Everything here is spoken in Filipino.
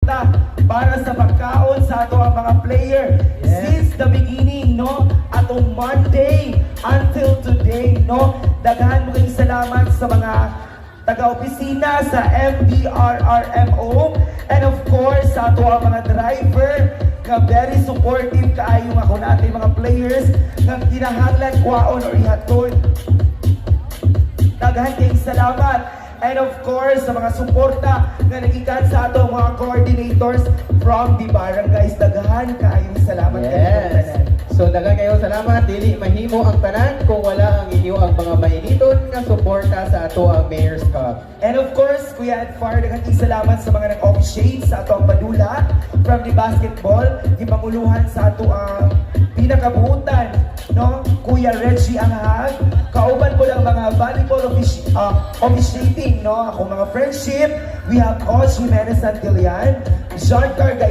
suporta para sa pagkaon sa ato ang mga player since the beginning, no? Atong Monday until today, no? Daghan mo kayong salamat sa mga taga-opisina sa MDRRMO and of course sa ato ang mga driver nga very supportive kaayo ako natin mga players nga kinahanglan kwaon or ihatod. Daghan kayong salamat. And of course, sa mga suporta na nagikan sa ato mga coordinators from the barangays. Daghan kayong salamat. Yes. So daghan kayo salamat. Dili mahimo ang tanan kung wala ang inyo ang mga mainiton nga suporta sa ato ang Mayor's Cup. And of course, Kuya Edfar, daghan kayong salamat sa mga nag-officiate sa ato ang padula from the basketball. Gipamuluhan sa ato ang pinakabuutan, no? Kuya Reggie Anghag. Kauban po lang mga volleyball officiating, no? Ako mga friendship. We have Coach Jimenez Santillan, Jean Carga